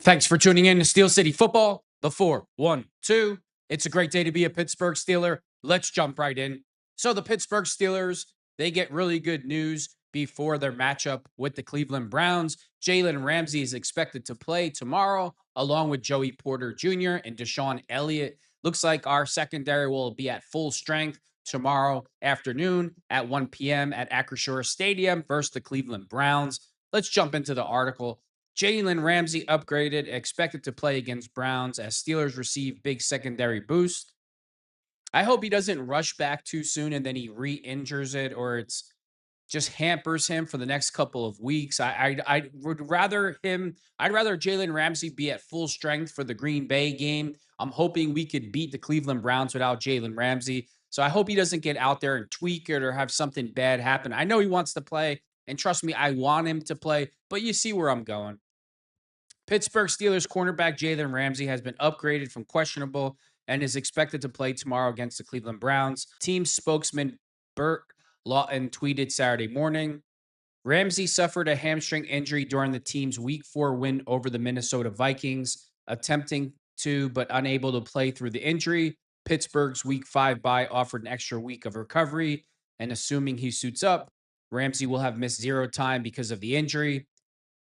Thanks for tuning in to Steel City Football, the 4-1-2. It's a great day to be a Pittsburgh Steeler. Let's jump right in. So the Pittsburgh Steelers, they get really good news before their matchup with the Cleveland Browns. Jalen Ramsey is expected to play tomorrow, along with Joey Porter Jr. and Deshaun Elliott. Looks like our secondary will be at full strength tomorrow afternoon at 1 p.m. at Acrisure Stadium versus the Cleveland Browns. Let's jump into the article. Jalen Ramsey upgraded, expected to play against Browns as Steelers receive big secondary boost. I hope he doesn't rush back too soon and then he re-injures it, or it's just hampers him for the next couple of weeks. I would rather I'd rather Jalen Ramsey be at full strength for the Green Bay game. I'm hoping we could beat the Cleveland Browns without Jalen Ramsey. So I hope he doesn't get out there and tweak it or have something bad happen. I know he wants to play, and trust me, I want him to play, but you see where I'm going. Pittsburgh Steelers cornerback Jalen Ramsey has been upgraded from questionable and is expected to play tomorrow against the Cleveland Browns. Team spokesman Burt Lawton tweeted Saturday morning, Ramsey suffered a hamstring injury during the team's Week 4 win over the Minnesota Vikings, attempting to but unable to play through the injury. Pittsburgh's Week 5 bye offered an extra week of recovery, and assuming he suits up, Ramsey will have missed 0 time because of the injury.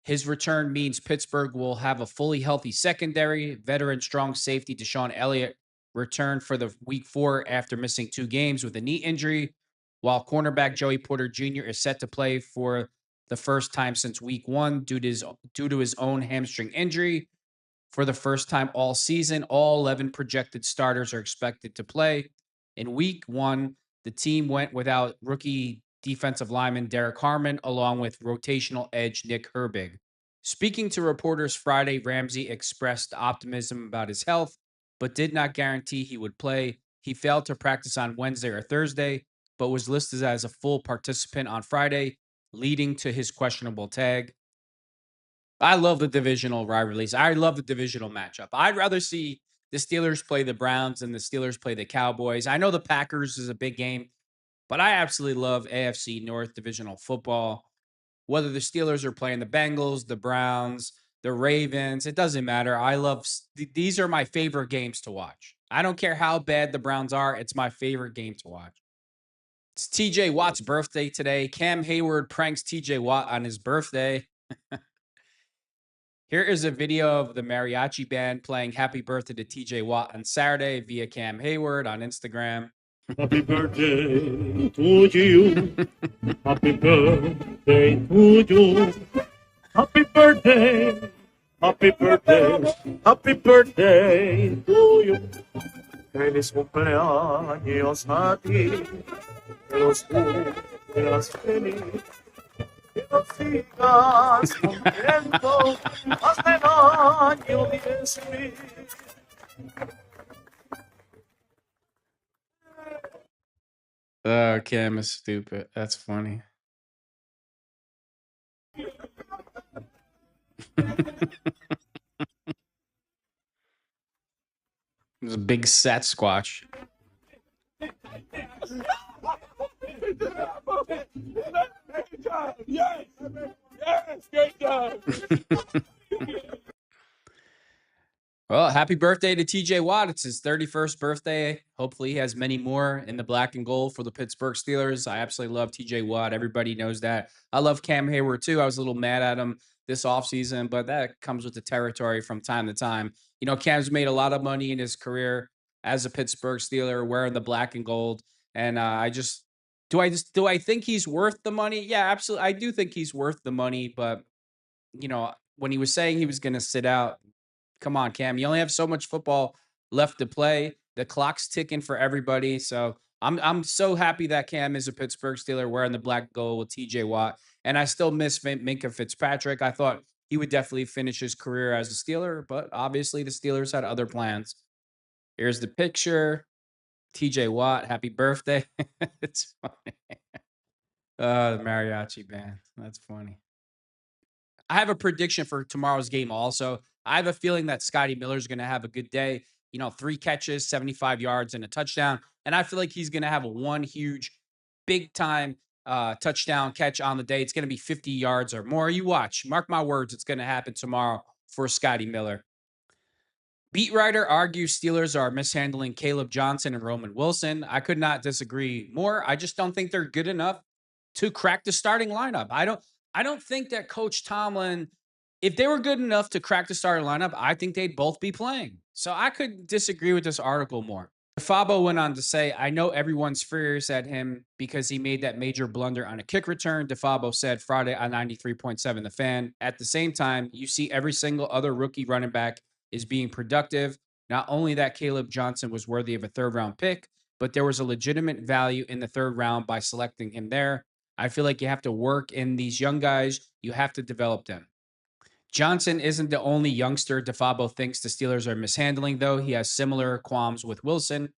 His return means Pittsburgh will have a fully healthy secondary. Veteran strong safety Deshaun Elliott returned for the Week 4 after missing 2 games with a knee injury, while cornerback Joey Porter Jr. is set to play for the first time since Week 1 due to his own hamstring injury. For the first time all season, all 11 projected starters are expected to play. In Week 1, the team went without rookie defensive lineman Derek Harmon, along with rotational edge Nick Herbig. Speaking to reporters Friday, Ramsey expressed optimism about his health, but did not guarantee he would play. He failed to practice on Wednesday or Thursday, but was listed as a full participant on Friday, leading to his questionable tag. I love the divisional rivalries. I love the divisional matchup. I'd rather see the Steelers play the Browns than the Steelers play the Cowboys. I know the Packers is a big game, but I absolutely love AFC North divisional football. Whether the Steelers are playing the Bengals, the Browns, the Ravens, it doesn't matter. These are my favorite games to watch. I don't care how bad the Browns are. It's my favorite game to watch. It's TJ Watt's birthday today. Cam Hayward pranks TJ Watt on his birthday. Here is a video of the mariachi band playing Happy Birthday to TJ Watt on Saturday via Cam Hayward on Instagram. Happy birthday to you. Happy birthday to you. Happy birthday. Happy birthday. Happy birthday to you. Feliz cumpleaños a ti. Que los cumplas feliz. Que los sigas cumpliendo hasta el año 10,000. Oh, Cam is stupid. That's funny. It was a big Sasquatch. Yes, great job. Well, happy birthday to TJ Watt. It's his 31st birthday. Hopefully he has many more in the black and gold for the Pittsburgh Steelers. I absolutely love TJ Watt. Everybody knows that. I love Cam Hayward too. I was a little mad at him this offseason, but that comes with the territory from time to time. You know, Cam's made a lot of money in his career as a Pittsburgh Steeler wearing the black and gold. And do I think he's worth the money? Yeah, absolutely. I do think he's worth the money, but you know, when he was saying he was going to sit out, come on, Cam. You only have so much football left to play. The clock's ticking for everybody. So I'm so happy that Cam is a Pittsburgh Steeler wearing the black gold with TJ Watt. And I still miss Minkah Fitzpatrick. I thought he would definitely finish his career as a Steeler, but obviously the Steelers had other plans. Here's the picture. TJ Watt, happy birthday. It's funny. The mariachi band. That's funny. I have a prediction for tomorrow's game also. I have a feeling that Scotty Miller's going to have a good day. You know, 3 catches, 75 yards, and a touchdown. And I feel like he's going to have one huge, big-time touchdown catch on the day. It's going to be 50 yards or more. You watch. Mark my words. It's going to happen tomorrow for Scotty Miller. Beat writer argues Steelers are mishandling Kaleb Johnson and Roman Wilson. I could not disagree more. I just don't think they're good enough to crack the starting lineup. I don't think that Coach Tomlin, if they were good enough to crack the starting lineup, I think they'd both be playing. So I could disagree with this article more. Fabo went on to say, I know everyone's furious at him because he made that major blunder on a kick return. DeFabo said Friday on 93.7 The Fan. At the same time, you see every single other rookie running back is being productive. Not only that Kaleb Johnson was worthy of a third-round pick, but there was a legitimate value in the third round by selecting him there. I feel like you have to work in these young guys. You have to develop them. Johnson isn't the only youngster DeFabo thinks the Steelers are mishandling, though. He has similar qualms with Wilson.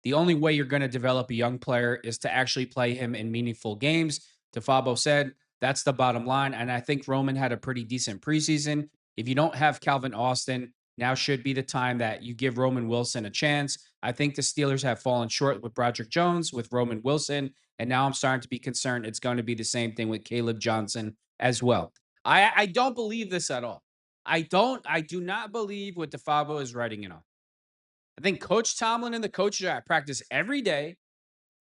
The only way you're going to develop a young player is to actually play him in meaningful games. DeFabo said that's the bottom line. And I think Roman had a pretty decent preseason. If you don't have Calvin Austin, now should be the time that you give Roman Wilson a chance. I think the Steelers have fallen short with Broderick Jones, with Roman Wilson, and now I'm starting to be concerned it's going to be the same thing with Kaleb Johnson as well. I don't believe this at all. I do not believe what DeFabo is writing it on. I think Coach Tomlin and the coaches are at practice every day.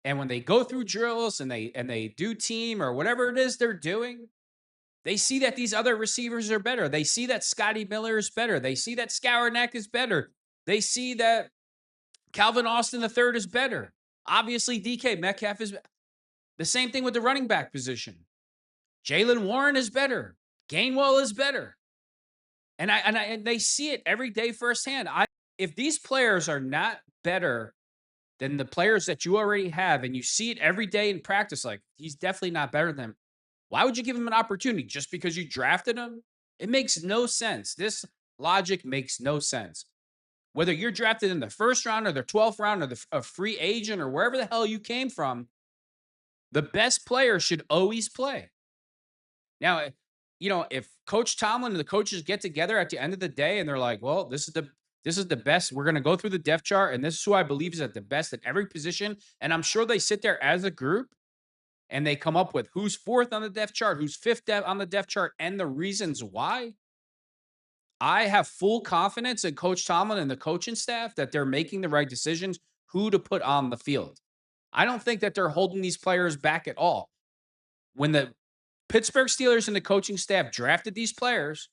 And when they go through drills and they do team or whatever it is they're doing, they see that these other receivers are better. They see that Scotty Miller is better. They see that Skowronek is better. They see that Calvin Austin III is better. Obviously, DK Metcalf is the same thing with the running back position. Jalen Warren is better. Gainwell is better. And they see it every day firsthand. If these players are not better than the players that you already have, and you see it every day in practice, like he's definitely not better than them, why would you give him an opportunity just because you drafted him? It makes no sense. This logic makes no sense. Whether you're drafted in the first round or the 12th round or a free agent or wherever the hell you came from, the best player should always play. Now, if Coach Tomlin and the coaches get together at the end of the day and they're like, well, this is the best. We're going to go through the depth chart, and this is who I believe is at the best at every position. And I'm sure they sit there as a group and they come up with who's fourth on the depth chart, who's fifth on the depth chart, and the reasons why. I have full confidence in Coach Tomlin and the coaching staff that they're making the right decisions, who to put on the field. I don't think that they're holding these players back at all. When the Pittsburgh Steelers and the coaching staff drafted these players,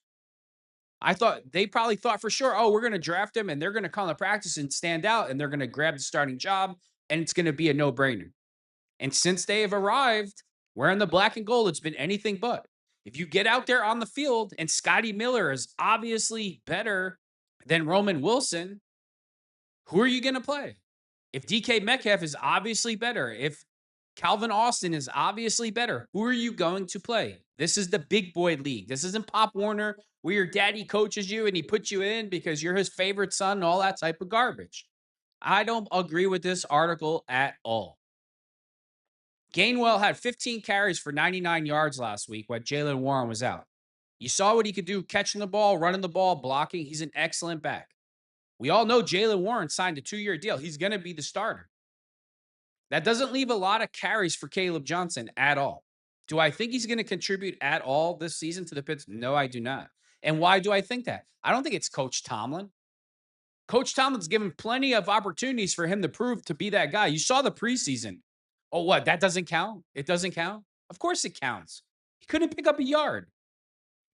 I thought they probably thought for sure, oh, we're going to draft them and they're going to come to practice and stand out and they're going to grab the starting job and it's going to be a no-brainer. And since they have arrived wearing the black and gold, it's been anything but. If you get out there on the field and Scotty Miller is obviously better than Roman Wilson, who are you going to play? If DK Metcalf is obviously better, if Calvin Austin is obviously better, who are you going to play? This is the big boy league. This isn't Pop Warner where your daddy coaches you and he puts you in because you're his favorite son and all that type of garbage. I don't agree with this article at all. Gainwell had 15 carries for 99 yards last week when Jalen Warren was out. You saw what he could do catching the ball, running the ball, blocking. He's an excellent back. We all know Jalen Warren signed a 2-year deal. He's going to be the starter. That doesn't leave a lot of carries for Kaleb Johnson at all. Do I think he's going to contribute at all this season to the Pits? No, I do not. And why do I think that? I don't think it's Coach Tomlin. Coach Tomlin's given plenty of opportunities for him to prove to be that guy. You saw the preseason. Oh, what? That doesn't count? It doesn't count? Of course it counts. He couldn't pick up a yard.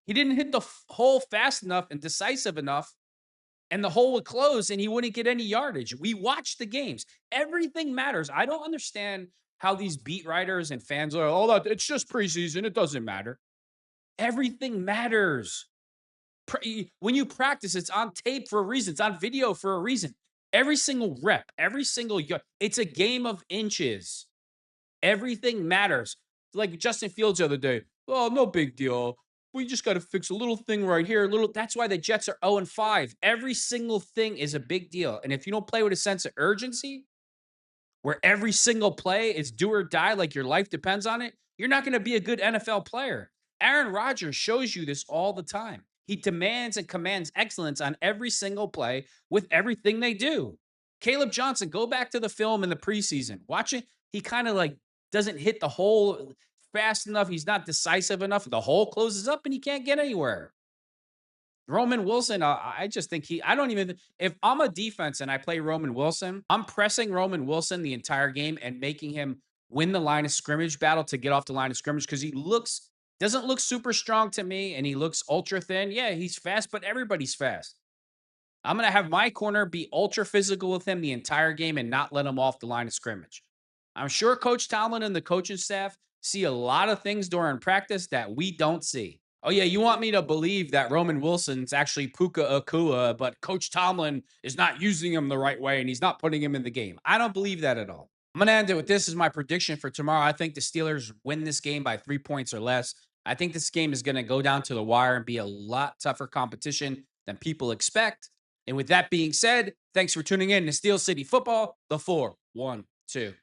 He didn't hit the hole fast enough and decisive enough, and the hole would close and he wouldn't get any yardage. We watched the games. Everything matters. I don't understand how these beat writers and fans are, oh, it's just preseason. It doesn't matter. Everything matters. When you practice, it's on tape for a reason. It's on video for a reason. Every single rep, every single yard, it's a game of inches. Everything matters. Like Justin Fields the other day. Oh, no big deal. We just got to fix a little thing right here. That's why the Jets are 0-5. Every single thing is a big deal. And if you don't play with a sense of urgency, where every single play is do or die, like your life depends on it, you're not going to be a good NFL player. Aaron Rodgers shows you this all the time. He demands and commands excellence on every single play with everything they do. Kaleb Johnson, go back to the film in the preseason. Watch it. He kind of like doesn't hit the hole fast enough. He's not decisive enough. The hole closes up and he can't get anywhere. Roman Wilson, I just think I don't even, if I'm a defense and I play Roman Wilson, I'm pressing Roman Wilson the entire game and making him win the line of scrimmage battle to get off the line of scrimmage because doesn't look super strong to me and he looks ultra thin. Yeah, he's fast, but everybody's fast. I'm going to have my corner be ultra physical with him the entire game and not let him off the line of scrimmage. I'm sure Coach Tomlin and the coaching staff see a lot of things during practice that we don't see. Oh, yeah, you want me to believe that Roman Wilson's actually Puka Akua, but Coach Tomlin is not using him the right way and he's not putting him in the game. I don't believe that at all. I'm going to end it with this as my prediction for tomorrow. I think the Steelers win this game by 3 points or less. I think this game is going to go down to the wire and be a lot tougher competition than people expect. And with that being said, thanks for tuning in to Steel City Football, the 4-1-2.